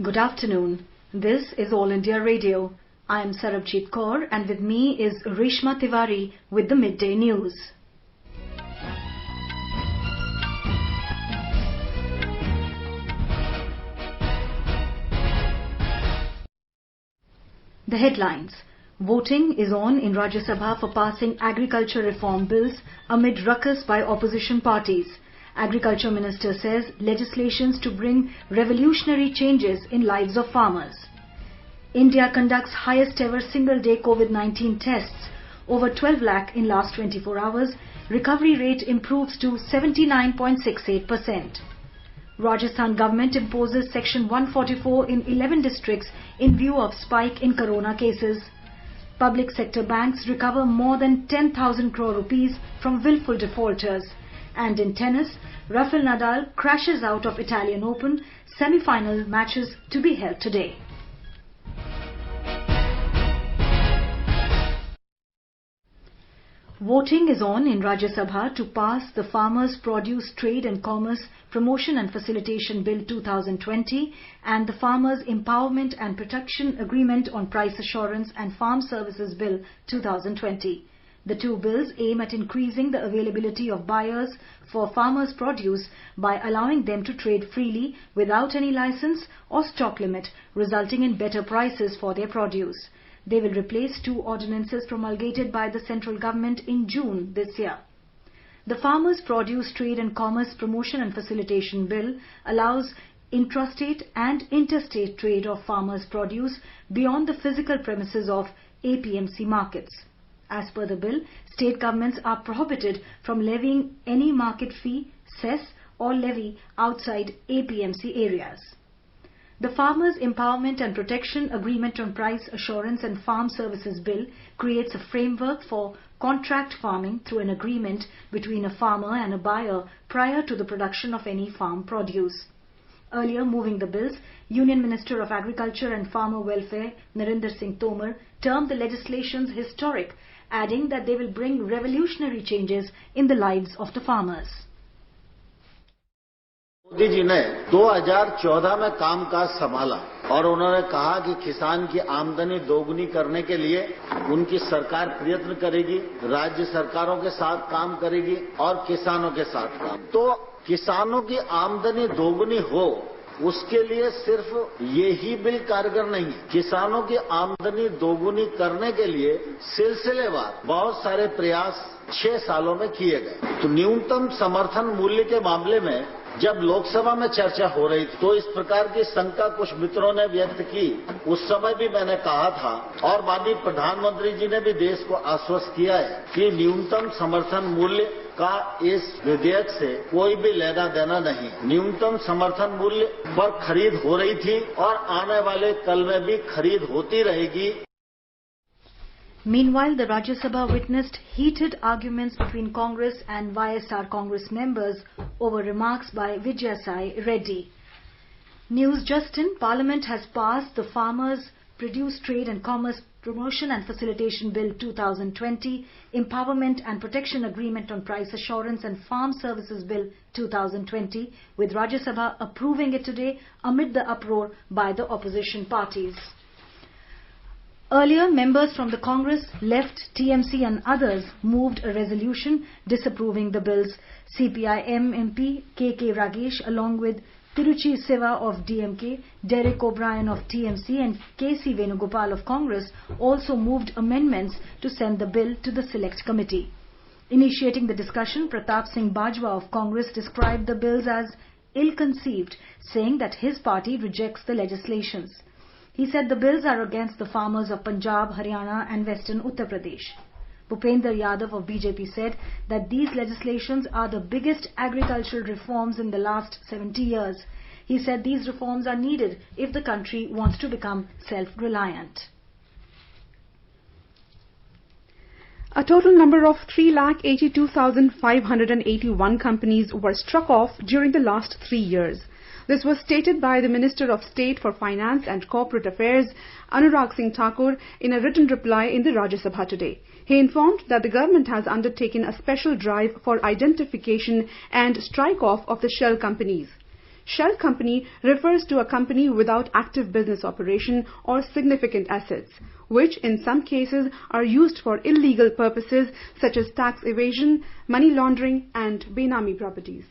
Good afternoon. This is All India Radio. I am Sarabjit Kaur and with me is Reshma Tiwari with the Midday News. The headlines. Voting is on in Rajya Sabha for passing agriculture reform bills amid ruckus by opposition parties. Agriculture Minister says legislations to bring revolutionary changes in lives of farmers. India conducts highest ever single-day COVID-19 tests, over 12 lakh in last 24 hours. Recovery rate improves to 79.68%. Rajasthan government imposes Section 144 in 11 districts in view of spike in corona cases. Public sector banks recover more than 10,000 crore rupees from willful defaulters. And in tennis, Rafael Nadal crashes out of Italian Open, semi-final matches to be held today. Voting is on in Rajya Sabha to pass the Farmers' Produce Trade and Commerce Promotion and Facilitation Bill 2020 and the Farmers' Empowerment and Protection Agreement on Price Assurance and Farm Services Bill 2020. The two bills aim at increasing the availability of buyers for farmers' produce by allowing them to trade freely without any license or stock limit, resulting in better prices for their produce. They will replace two ordinances promulgated by the central government in June this year. The Farmers' Produce Trade and Commerce Promotion and Facilitation Bill allows intrastate and interstate trade of farmers' produce beyond the physical premises of APMC markets. As per the bill, state governments are prohibited from levying any market fee, cess or levy outside APMC areas. The Farmers' Empowerment and Protection Agreement on Price Assurance and Farm Services Bill creates a framework for contract farming through an agreement between a farmer and a buyer prior to the production of any farm produce. Earlier, moving the bills, Union Minister of Agriculture and Farmer Welfare Narendra Singh Tomar termed the legislations historic, adding that they will bring revolutionary changes in the lives of the farmers. Modi ji ने 2014 में कामकाज संभाला और उन्होंने कहा कि किसान की आमदनी दोगुनी करने के लिए उनकी सरकार प्रयत्न करेगी, राज्य सरकारों के साथ काम करेगी और किसानों के साथ काम। तो किसानों की आमदनी दोगुनी हो, उसके लिए सिर्फ ये ही बिल कारगर नहीं है। किसानों की आमदनी दोगुनी करने के लिए सिलसिलेवार बहुत सारे प्रयास 6 सालों में किए गए। तो न्यूनतम समर्थन मूल्य के मामले में जब लोकसभा में चर्चा हो रही थी तो इस प्रकार की शंका कुछ मित्रों ने व्यक्त की। उस समय भी मैंने कहा था और माननीय प्रधानमंत्री जी ने भी देश को आश्वस्त किया है कि न्यूनतम समर्थन मूल्य का इस विधेयक से कोई भी लेना देना नहीं। न्यूनतम समर्थन मूल्य पर खरीद हो रही थी और आने वाले कल में भी खरीद होती रहेगी। Meanwhile, the Rajya Sabha witnessed heated arguments between Congress and YSR Congress members over remarks by Vijayasai Reddy. News just in, Parliament has passed the Farmers' Produce Trade and Commerce Promotion and Facilitation Bill 2020, Empowerment and Protection Agreement on Price Assurance and Farm Services Bill 2020, with Rajya Sabha approving it today amid the uproar by the opposition parties. Earlier, members from the Congress, Left, TMC and others moved a resolution disapproving the bills. CPI-M MP K.K. Ragesh along with Tiruchi Siva of DMK, Derek O'Brien of TMC and K.C. Venugopal of Congress also moved amendments to send the bill to the Select Committee. Initiating the discussion, Pratap Singh Bajwa of Congress described the bills as ill-conceived, saying that his party rejects the legislations. He said the bills are against the farmers of Punjab, Haryana and Western Uttar Pradesh. Bhupender Yadav of BJP said that these legislations are the biggest agricultural reforms in the last 70 years. He said these reforms are needed if the country wants to become self-reliant. A total number of 3,82,581 companies were struck off during the last 3 years. This was stated by the Minister of State for Finance and Corporate Affairs, Anurag Singh Thakur, in a written reply in the Rajya Sabha today. He informed that the government has undertaken a special drive for identification and strike-off of the shell companies. Shell company refers to a company without active business operation or significant assets, which in some cases are used for illegal purposes such as tax evasion, money laundering and Benami properties.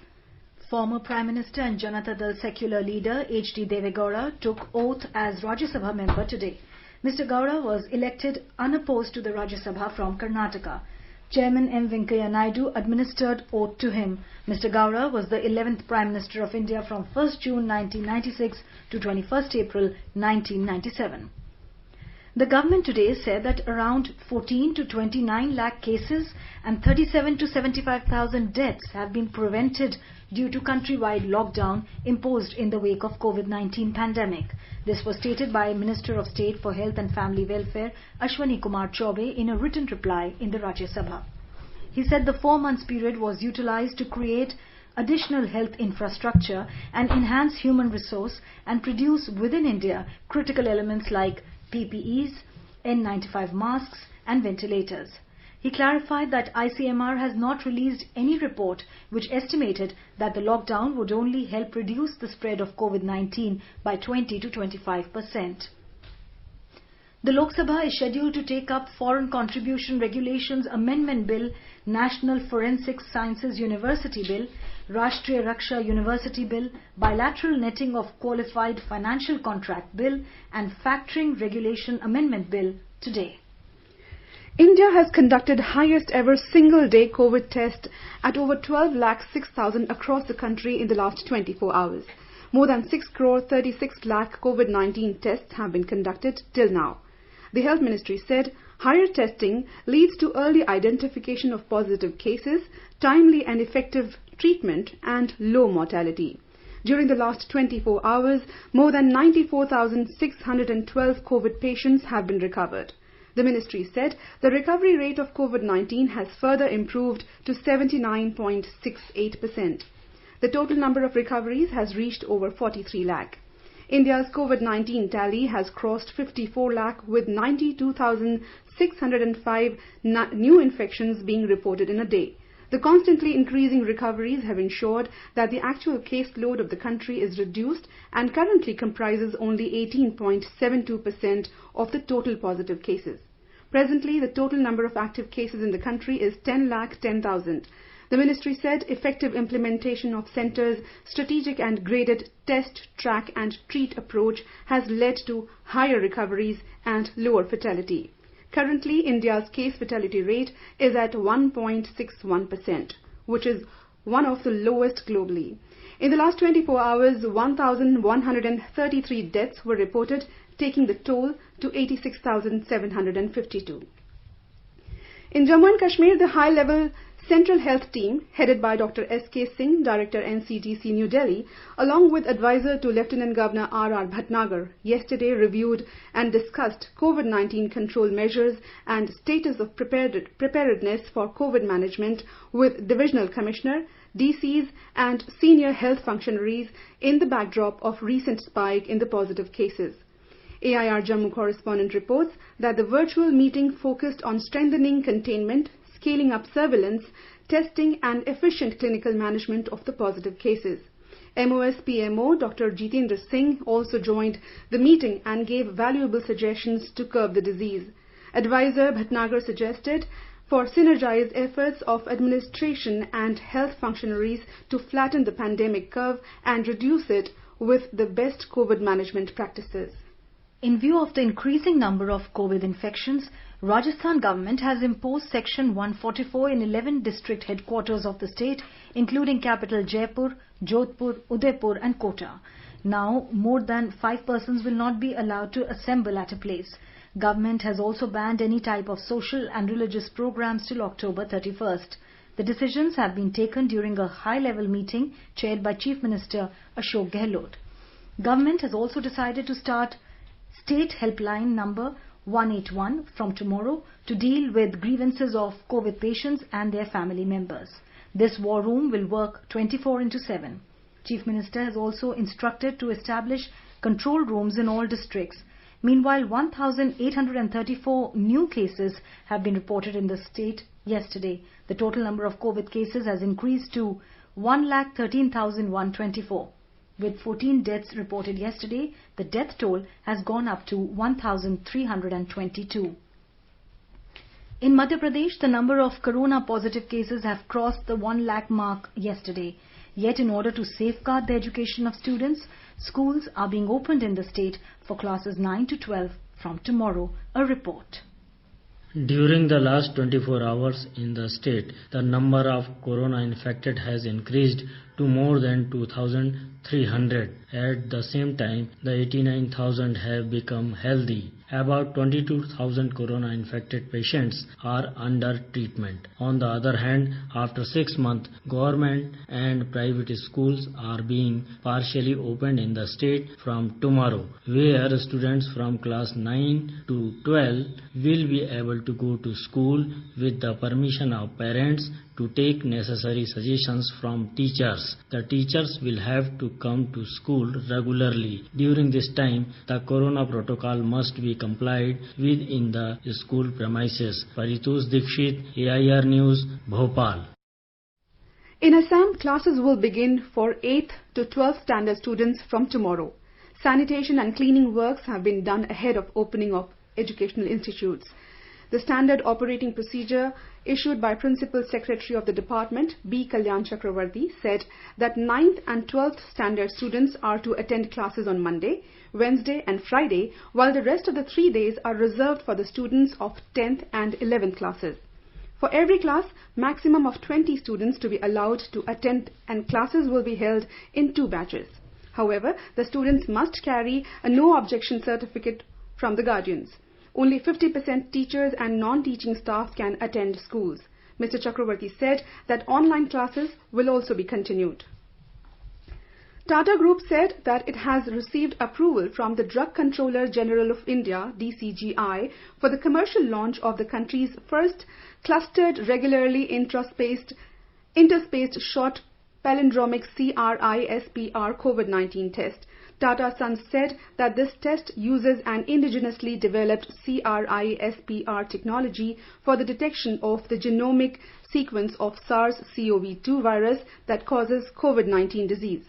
Former Prime Minister and Janata Dal secular leader H.D. Devegowda took oath as Rajya Sabha member today. Mr. Gowda was elected unopposed to the Rajya Sabha from Karnataka. Chairman M. Venkaiah Naidu administered oath to him. Mr. Gowda was the 11th Prime Minister of India from 1st June 1996 to 21st April 1997. The government today said that around 14 to 29 lakh cases and 37 to 75,000 deaths have been prevented due to countrywide lockdown imposed in the wake of COVID-19 pandemic. This was stated by Minister of State for Health and Family Welfare Ashwani Kumar Chaubey in a written reply in the Rajya Sabha. He said the 4 months period was utilized to create additional health infrastructure and enhance human resource and produce within India critical elements like PPEs, N95 masks and ventilators. He clarified that ICMR has not released any report which estimated that the lockdown would only help reduce the spread of COVID-19 by 20 to 25%. The Lok Sabha is scheduled to take up Foreign Contribution Regulations Amendment Bill, National Forensic Sciences University Bill, Rashtriya Raksha University Bill, Bilateral Netting of Qualified Financial Contract Bill and Factoring Regulation Amendment Bill today. India has conducted highest ever single-day COVID test at over 12,06,000 across the country in the last 24 hours. More than 6 crore 36 lakh COVID-19 tests have been conducted till now. The Health Ministry said higher testing leads to early identification of positive cases, timely and effective treatment and low mortality. During the last 24 hours, more than 94,612 COVID patients have been recovered. The ministry said the recovery rate of COVID-19 has further improved to 79.68%. The total number of recoveries has reached over 43 lakh. India's COVID-19 tally has crossed 54 lakh with 92,605 new infections being reported in a day. The constantly increasing recoveries have ensured that the actual caseload of the country is reduced and currently comprises only 18.72% of the total positive cases. Presently, the total number of active cases in the country is 10,10,000. The ministry said effective implementation of centre's strategic and graded test, track and treat approach has led to higher recoveries and lower fatality. Currently, India's case fatality rate is at 1.61%, which is one of the lowest globally. In the last 24 hours, 1,133 deaths were reported, taking the toll to 86,752. In Jammu and Kashmir, the high-level Central Health Team, headed by Dr. S.K. Singh, Director NCTC New Delhi, along with advisor to Lieutenant Governor R.R. Bhatnagar, yesterday reviewed and discussed COVID-19 control measures and status of preparedness for COVID management with Divisional Commissioner, DCs and senior health functionaries in the backdrop of recent spike in the positive cases. AIR Jammu correspondent reports that the virtual meeting focused on strengthening containment, scaling up surveillance, testing and efficient clinical management of the positive cases. MOS PMO Dr. Jitendra Singh also joined the meeting and gave valuable suggestions to curb the disease. Advisor Bhatnagar suggested for synergized efforts of administration and health functionaries to flatten the pandemic curve and reduce it with the best COVID management practices. In view of the increasing number of COVID infections, Rajasthan government has imposed Section 144 in 11 district headquarters of the state, including capital Jaipur, Jodhpur, Udaipur and Kota. Now, more than 5 persons will not be allowed to assemble at a place. Government has also banned any type of social and religious programs till October 31st. The decisions have been taken during a high-level meeting chaired by Chief Minister Ashok Gehlot. Government has also decided to start State Helpline number 181 from tomorrow to deal with grievances of COVID patients and their family members. This war room will work 24/7. Chief Minister has also instructed to establish control rooms in all districts. Meanwhile, 1,834 new cases have been reported in the state yesterday. The total number of COVID cases has increased to 1,13,124. With 14 deaths reported yesterday, the death toll has gone up to 1,322. In Madhya Pradesh, the number of corona positive cases have crossed the 1 lakh mark yesterday. Yet in order to safeguard the education of students, schools are being opened in the state for classes 9 to 12 from tomorrow. A report. During the last 24 hours in the state, the number of corona infected has increased to more than 2,300. At the same time, the 89,000 have become healthy. About 22,000 corona-infected patients are under treatment. On the other hand, after 6 months, government and private schools are being partially opened in the state from tomorrow, where students from class 9 to 12 will be able to go to school with the permission of parents to take necessary suggestions from teachers. The teachers will have to come to school regularly. During this time, the corona protocol must be complied with in the school premises. Paritosh Dikshit, AIR News, Bhopal. In Assam, classes will begin for 8th to 12th standard students from tomorrow. Sanitation and cleaning works have been done ahead of opening of educational institutes. The standard operating procedure issued by Principal Secretary of the Department, B. Kalyan Chakravarti, said that 9th and 12th standard students are to attend classes on Monday, Wednesday and Friday, while the rest of the 3 days are reserved for the students of 10th and 11th classes. For every class, maximum of 20 students to be allowed to attend, and classes will be held in 2 batches. However, the students must carry a no objection certificate from the guardians. Only 50% teachers and non-teaching staff can attend schools. Mr. Chakravarti said that online classes will also be continued. Tata Group said that it has received approval from the Drug Controller General of India, DCGI, for the commercial launch of the country's first clustered regularly interspaced short palindromic CRISPR COVID-19 test. Tata Sons said that this test uses an indigenously developed CRISPR technology for the detection of the genomic sequence of SARS-CoV-2 virus that causes COVID-19 disease.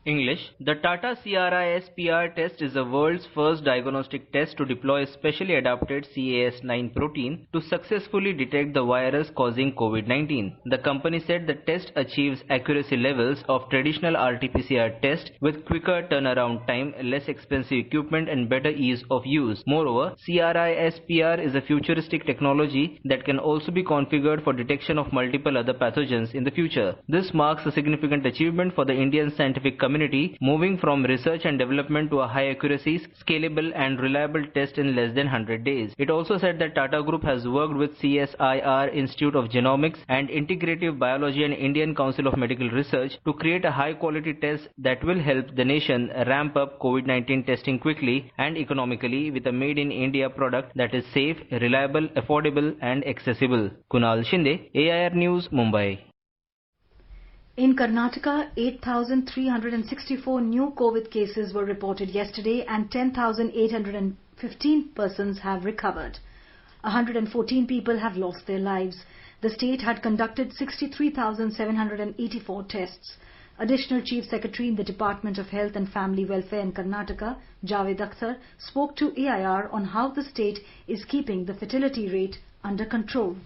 English. The Tata CRISPR test is the world's first diagnostic test to deploy a specially adapted Cas9 protein to successfully detect the virus causing COVID-19. The company said the test achieves accuracy levels of traditional RT-PCR test with quicker turnaround time, less expensive equipment and better ease of use. Moreover, CRISPR is a futuristic technology that can also be configured for detection of multiple other pathogens in the future. This marks a significant achievement for the Indian scientific community, moving from research and development to a high accuracy, scalable and reliable test in less than 100 days. It also said that Tata Group has worked with CSIR Institute of Genomics and Integrative Biology and Indian Council of Medical Research to create a high quality test that will help the nation ramp up COVID-19 testing quickly and economically with a made in India product that is safe, reliable, affordable and accessible. Kunal Shinde, AIR News, Mumbai. In Karnataka, 8,364 new COVID cases were reported yesterday and 10,815 persons have recovered. 114 people have lost their lives. The state had conducted 63,784 tests. Additional Chief Secretary in the Department of Health and Family Welfare in Karnataka, Javed Akhtar, spoke to AIR on how the state is keeping the fertility rate under control.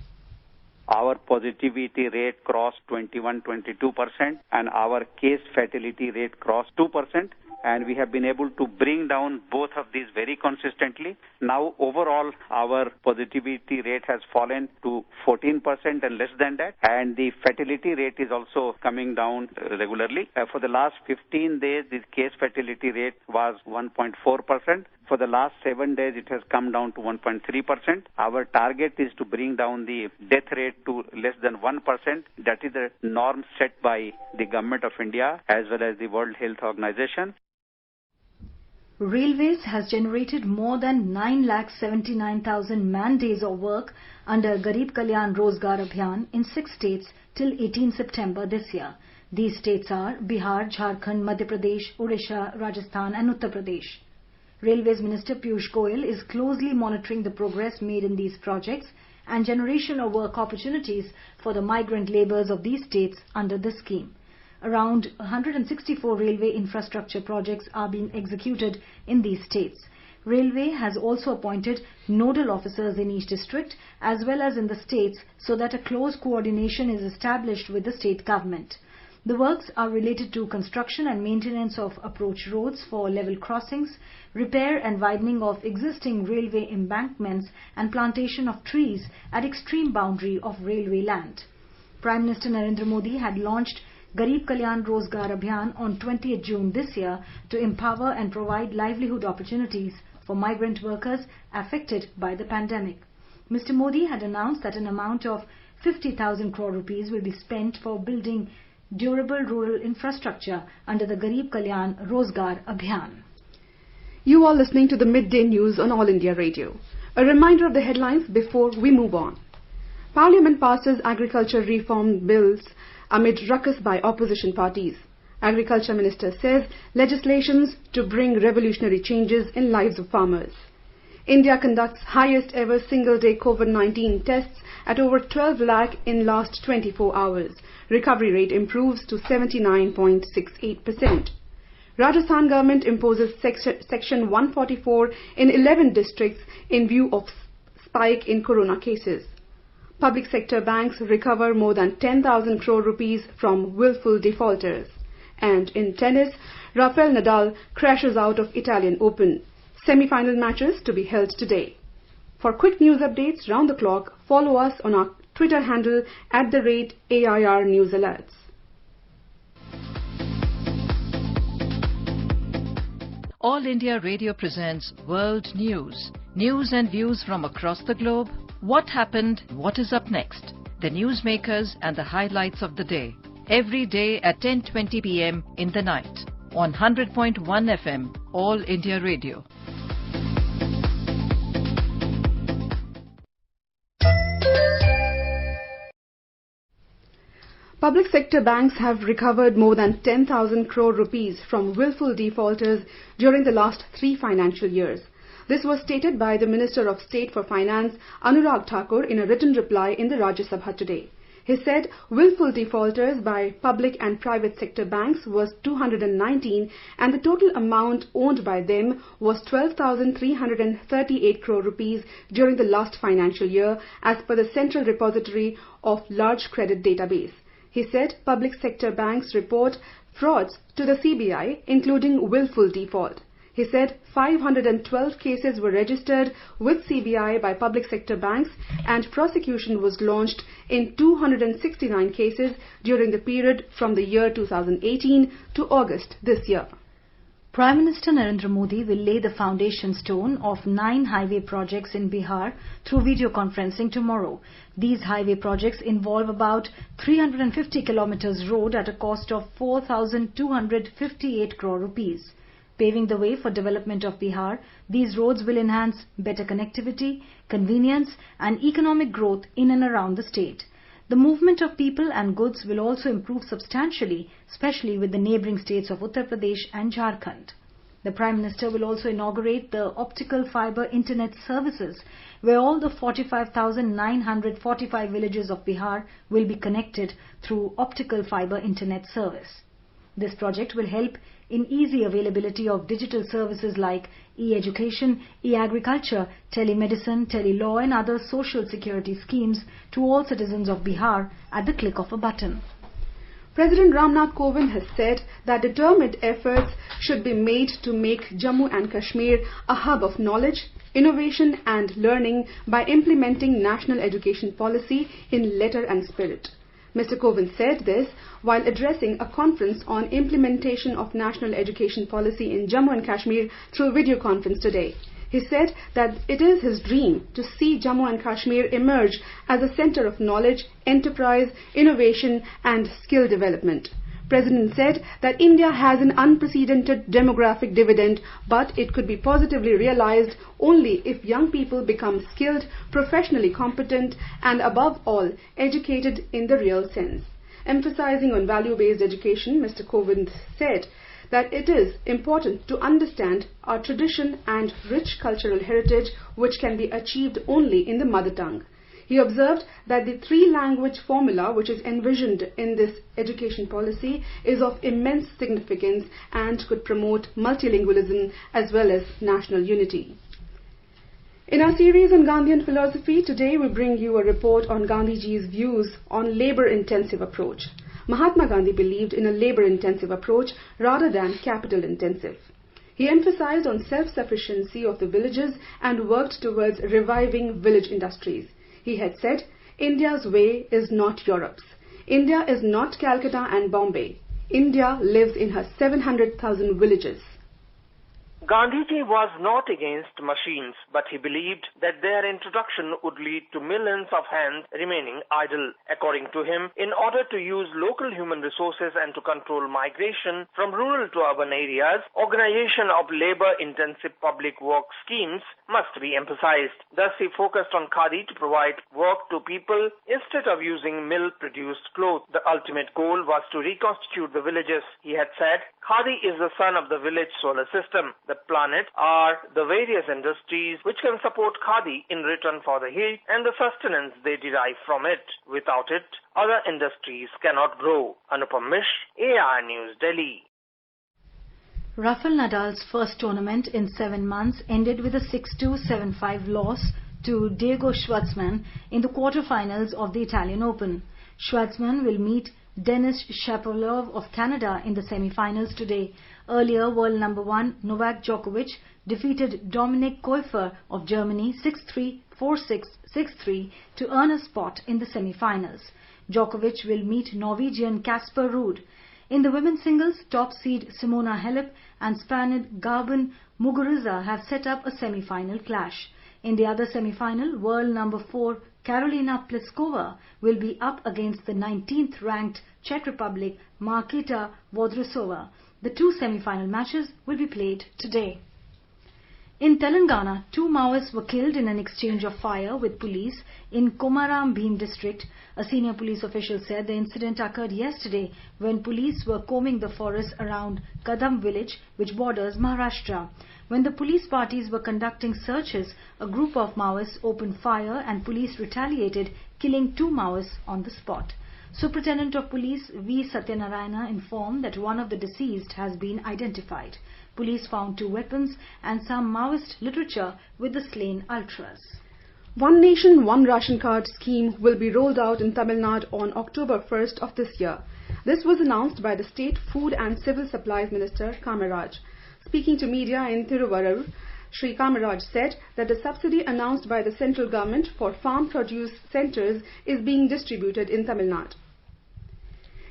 Our positivity rate crossed 21-22% and our case fatality rate crossed 2%, and we have been able to bring down both of these very consistently. Now overall our positivity rate has fallen to 14% and less than that, and the fatality rate is also coming down regularly. For the last 15 days the case fatality rate was 1.4%. For the last 7 days, it has come down to 1.3%. Our target is to bring down the death rate to less than 1%. That is the norm set by the Government of India as well as the World Health Organization. Railways has generated more than 9,79,000 man-days of work under Garib Kalyan Rozgar Abhiyan in 6 states till 18 September this year. These states are Bihar, Jharkhand, Madhya Pradesh, Odisha, Rajasthan and Uttar Pradesh. Railways Minister Piyush Goyal is closely monitoring the progress made in these projects and generation of work opportunities for the migrant labourers of these states under this scheme. Around 164 railway infrastructure projects are being executed in these states. Railway has also appointed nodal officers in each district as well as in the states so that a close coordination is established with the state government. The works are related to construction and maintenance of approach roads for level crossings, repair and widening of existing railway embankments and plantation of trees at extreme boundary of railway land. Prime Minister Narendra Modi had launched Garib Kalyan Rozgar Abhiyan on 20th June this year to empower and provide livelihood opportunities for migrant workers affected by the pandemic. Mr. Modi had announced that an amount of 50,000 crore rupees will be spent for building durable rural infrastructure under the Garib Kalyan Rozgar Abhiyan. You are listening to the Midday News on All India Radio. A reminder of the headlines before we move on. Parliament passes agriculture reform bills amid ruckus by opposition parties. Agriculture Minister says legislations to bring revolutionary changes in lives of farmers. India conducts highest ever single-day COVID-19 tests at over 12 lakh in last 24 hours. Recovery rate improves to 79.68%. Rajasthan government imposes Section 144 in 11 districts in view of spike in corona cases. Public sector banks recover more than 10,000 crore rupees from willful defaulters. And in tennis, Rafael Nadal crashes out of Italian Open. Semi-final matches to be held today. For quick news updates round the clock, follow us on our Twitter handle @AIR News Alerts. All India Radio presents World News. News and views from across the globe. What happened? What is up next? The newsmakers and the highlights of the day. Every day at 10:20 p.m. in the night. On 100.1 FM, All India Radio. Public sector banks have recovered more than 10,000 crore rupees from willful defaulters during the last 3 financial years. This was stated by the Minister of State for Finance, Anurag Thakur, in a written reply in the Rajya Sabha today. He said willful defaulters by public and private sector banks was 219 and the total amount owned by them was 12,338 crore rupees during the last financial year as per the Central Repository of Large Credit Database. He said public sector banks report frauds to the CBI, including willful default. He said 512 cases were registered with CBI by public sector banks and prosecution was launched in 269 cases during the period from the year 2018 to August this year. Prime Minister Narendra Modi will lay the foundation stone of 9 highway projects in Bihar through video conferencing tomorrow. These highway projects involve about 350 kilometers road at a cost of 4,258 crore rupees. Paving the way for development of Bihar, these roads will enhance better connectivity, convenience and economic growth in and around the state. The movement of people and goods will also improve substantially, especially with the neighbouring states of Uttar Pradesh and Jharkhand. The Prime Minister will also inaugurate the optical fibre internet services, where all the 45,945 villages of Bihar will be connected through optical fibre internet service. This project will help in easy availability of digital services like e-education, e-agriculture, telemedicine, tele-law and other social security schemes to all citizens of Bihar at the click of a button. President Ramnath Kovind has said that determined efforts should be made to make Jammu and Kashmir a hub of knowledge, innovation and learning by implementing national education policy in letter and spirit. Mr. Kovind said this while addressing a conference on implementation of national education policy in Jammu and Kashmir through video conference today. He said that it is his dream to see Jammu and Kashmir emerge as a center of knowledge, enterprise, innovation and skill development. President said that India has an unprecedented demographic dividend, but it could be positively realized only if young people become skilled, professionally competent and above all educated in the real sense. Emphasizing on value-based education, Mr. Kovind said that it is important to understand our tradition and rich cultural heritage which can be achieved only in the mother tongue. He observed that the three-language formula which is envisioned in this education policy is of immense significance and could promote multilingualism as well as national unity. In our series on Gandhian philosophy, today we bring you a report on Gandhiji's views on labor-intensive approach. Mahatma Gandhi believed in a labor-intensive approach rather than capital-intensive. He emphasized on self-sufficiency of the villages and worked towards reviving village industries. He had said, India's way is not Europe's. India is not Calcutta and Bombay. India lives in her 700,000 villages. Gandhiji was not against machines, but he believed that their introduction would lead to millions of hands remaining idle. According to him, in order to use local human resources and to control migration from rural to urban areas, organization of labor-intensive public work schemes must be emphasized. Thus, he focused on khadi to provide work to people instead of using mill-produced clothes. The ultimate goal was to reconstitute the villages. He had said, khadi is the sun of the village solar system. The planet are the various industries which can support khadi in return for the heat and the sustenance they derive from it. Without it, other industries cannot grow. Anupam Mish, AR News, Delhi. Rafael Nadal's first tournament in 7 months ended with a 6-2, 7-5 loss to Diego Schwartzman in the quarterfinals of the Italian Open. Schwartzman will meet Denis Shapovalov of Canada in the semi-finals today. Earlier, world number 1 Novak Djokovic defeated Dominik Koepfer of Germany 6-3, 4-6, 6-3 to earn a spot in the semi-finals. Djokovic will meet Norwegian Casper Ruud. In the women's singles, top seed Simona Halep and Spaniard Gabon Muguruza have set up a semi-final clash. In the other semi-final, world number 4 Karolina Pliskova will be up against the 19th ranked Czech Republic Marketa Vodrosova. The two semi-final matches will be played today. In Telangana, 2 Maoists were killed in an exchange of fire with police in Komaram Bhim district. A senior police official said the incident occurred yesterday when police were combing the forest around Kadam village, which borders Maharashtra. When the police parties were conducting searches, a group of Maoists opened fire and police retaliated, killing 2 Maoists on the spot. Superintendent of Police V. Satyanarayana informed that one of the deceased has been identified. Police found 2 weapons and some Maoist literature with the slain ultras. One Nation, One Ration Card scheme will be rolled out in Tamil Nadu on October 1st of this year. This was announced by the State Food and Civil Supplies Minister Kamaraj. Speaking to media in Thiruvarur, Shri Kamaraj said that the subsidy announced by the central government for farm produce centres is being distributed in Tamil Nadu.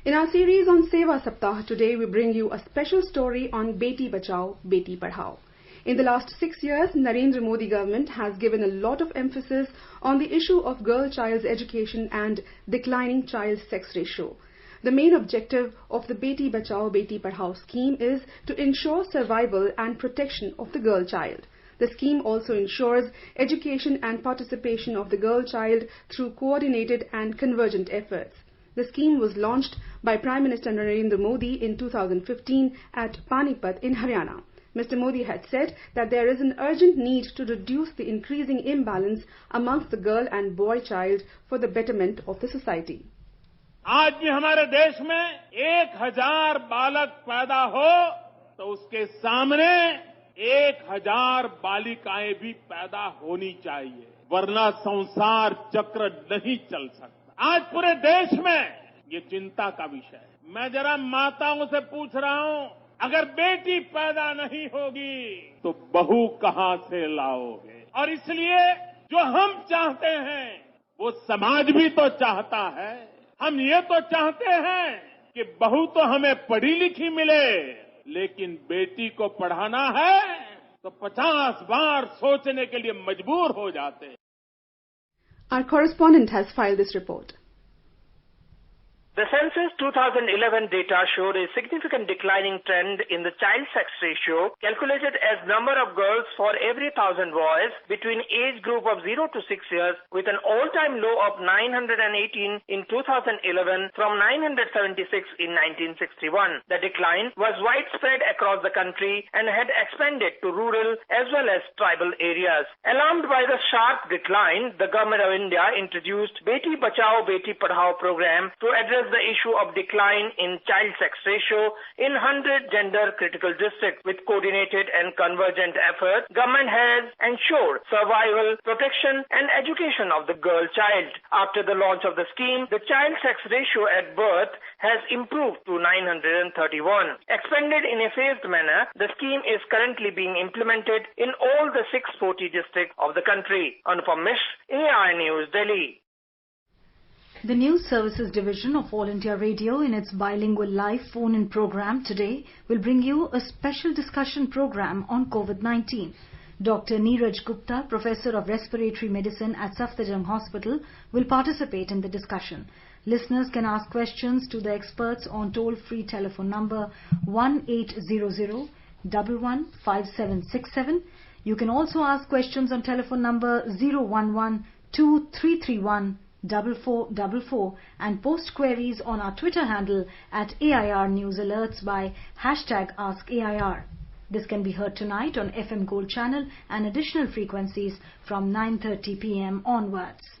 In our series on Seva Saptah, today we bring you a special story on Beti Bachao, Beti Padhao. In the last 6 years, Narendra Modi government has given a lot of emphasis on the issue of girl-child's education and declining child sex ratio. The main objective of the Beti Bachao, Beti Padhao scheme is to ensure survival and protection of the girl child. The scheme also ensures education and participation of the girl child through coordinated and convergent efforts. The scheme was launched by Prime Minister Narendra Modi in 2015 at Panipat in Haryana. Mr. Modi had said that there is an urgent need to reduce the increasing imbalance amongst the girl and boy child for the betterment of the society. आज भी हमारे देश में 1000 बालक पैदा हो तो उसके सामने 1000 बालिकाएं भी पैदा होनी चाहिए, वरना संसार चक्र नहीं चल सकता। आज पूरे देश में ये चिंता का विषय है। मैं जरा माताओं से पूछ रहा हूं, अगर बेटी पैदा नहीं होगी तो बहू कहां से लाओगे? और इसलिए जो हम चाहते हैं वो समाज भी तो चाहता है। हम ये तो चाहते हैं कि बहू तो हमें पढ़ी लिखी मिले, लेकिन बेटी को पढ़ाना है तो 50 बार सोचने के लिए मजबूर हो जाते हैं। Our correspondent has filed this report. The Census 2011 data showed a significant declining trend in the child sex ratio, calculated as number of girls for every 1,000 boys between age group of 0 to 6 years, with an all-time low of 918 in 2011 from 976 in 1961. The decline was widespread across the country and had expanded to rural as well as tribal areas. Alarmed by the sharp decline, the Government of India introduced Beti Bachao Beti Padhao program to address the issue of decline in child sex ratio in 100 gender critical districts. With coordinated and convergent effort, government has ensured survival, protection and education of the girl child. After the launch of the scheme, the child sex ratio at birth has improved to 931. Expanded in a phased manner, the scheme is currently being implemented in all the 640 districts of the country. Anupam Mishra, AI News, Delhi. The News Services Division of All India Radio, in its bilingual live phone-in program today, will bring you a special discussion program on COVID-19. Dr. Neeraj Gupta, Professor of Respiratory Medicine at Safdarjung Hospital, will participate in the discussion. Listeners can ask questions to the experts on toll-free telephone number 1800-115767. You can also ask questions on telephone number 011-2331 4444 and post queries on our Twitter handle at AIR News Alerts by #AskAIR. This can be heard tonight on FM Gold channel and additional frequencies from 9:30 p.m. onwards.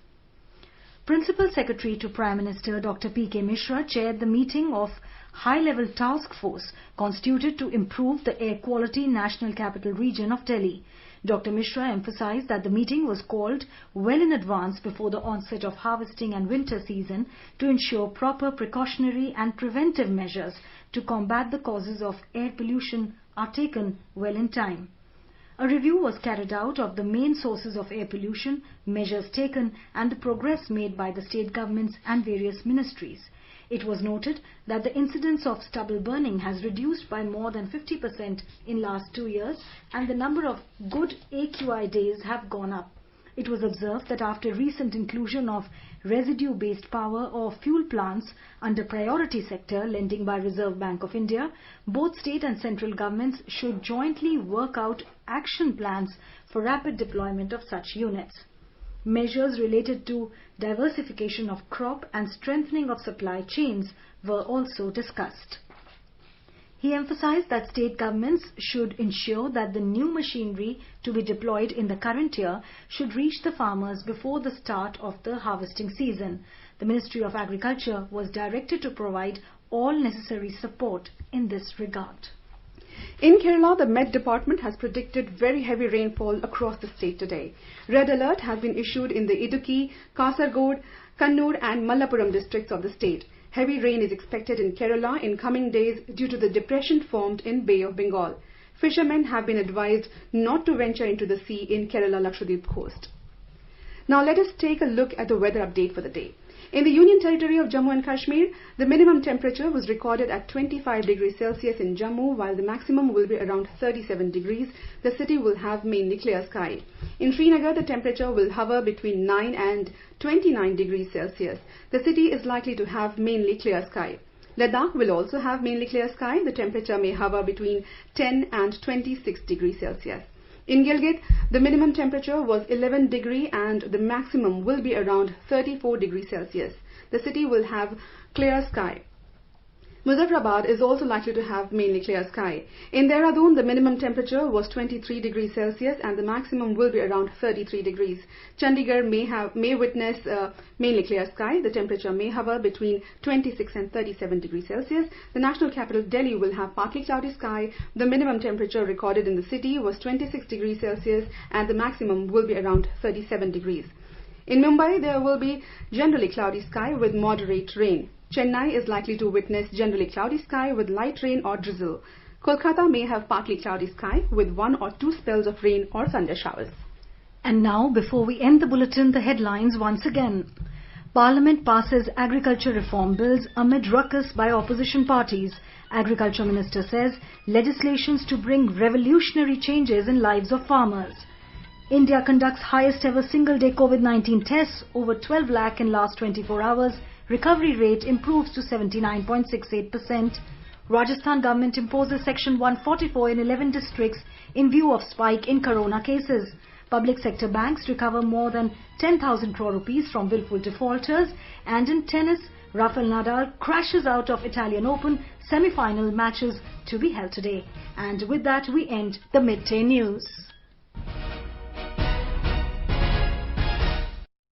Principal Secretary to Prime Minister Dr. P.K. Mishra chaired the meeting of high-level task force constituted to improve the air quality National Capital Region of Delhi. Dr. Mishra emphasized that the meeting was called well in advance before the onset of harvesting and winter season to ensure proper precautionary and preventive measures to combat the causes of air pollution are taken well in time. A review was carried out of the main sources of air pollution, measures taken and the progress made by the state governments and various ministries. It was noted that the incidence of stubble burning has reduced by more than 50% in last 2 years and the number of good AQI days have gone up. It was observed that after recent inclusion of residue-based power or fuel plants under priority sector lending by Reserve Bank of India, both state and central governments should jointly work out action plans for rapid deployment of such units. Measures related to diversification of crop and strengthening of supply chains were also discussed. He emphasized that state governments should ensure that the new machinery to be deployed in the current year should reach the farmers before the start of the harvesting season. The Ministry of Agriculture was directed to provide all necessary support in this regard. In Kerala, the Met Department has predicted very heavy rainfall across the state today. Red alert has been issued in the Idukki, Kasaragod, Kannur and Malappuram districts of the state. Heavy rain is expected in Kerala in coming days due to the depression formed in Bay of Bengal. Fishermen have been advised not to venture into the sea in Kerala-Lakshadweep coast. Now let us take a look at the weather update for the day. In the Union Territory of Jammu and Kashmir, the minimum temperature was recorded at 25 degrees Celsius in Jammu, while the maximum will be around 37 degrees. The city will have mainly clear sky. In Srinagar, the temperature will hover between 9 and 29 degrees Celsius. The city is likely to have mainly clear sky. Ladakh will also have mainly clear sky. The temperature may hover between 10 and 26 degrees Celsius. In Gilgit, the minimum temperature was 11 degrees and the maximum will be around 34 degrees Celsius. The city will have clear sky. Muzaffarabad is also likely to have mainly clear sky. In Dehradun, the minimum temperature was 23 degrees Celsius and the maximum will be around 33 degrees. Chandigarh may witness mainly clear sky. The temperature may hover between 26 and 37 degrees Celsius. The national capital Delhi will have partly cloudy sky. The minimum temperature recorded in the city was 26 degrees Celsius and the maximum will be around 37 degrees. In Mumbai, there will be generally cloudy sky with moderate rain. Chennai is likely to witness generally cloudy sky with light rain or drizzle. Kolkata may have partly cloudy sky with 1 or 2 spells of rain or thunder showers. And now, before we end the bulletin, the headlines once again. Parliament passes agriculture reform bills amid ruckus by opposition parties. Agriculture Minister says legislations to bring revolutionary changes in lives of farmers. India conducts highest ever single day COVID-19 tests, over 12 lakh in last 24 hours, Recovery rate improves to 79.68%. Rajasthan government imposes Section 144 in 11 districts in view of spike in corona cases. Public sector banks recover more than 10,000 crore rupees from willful defaulters. And in tennis, Rafael Nadal crashes out of Italian Open semi-final matches to be held today. And with that, we end the Midday News.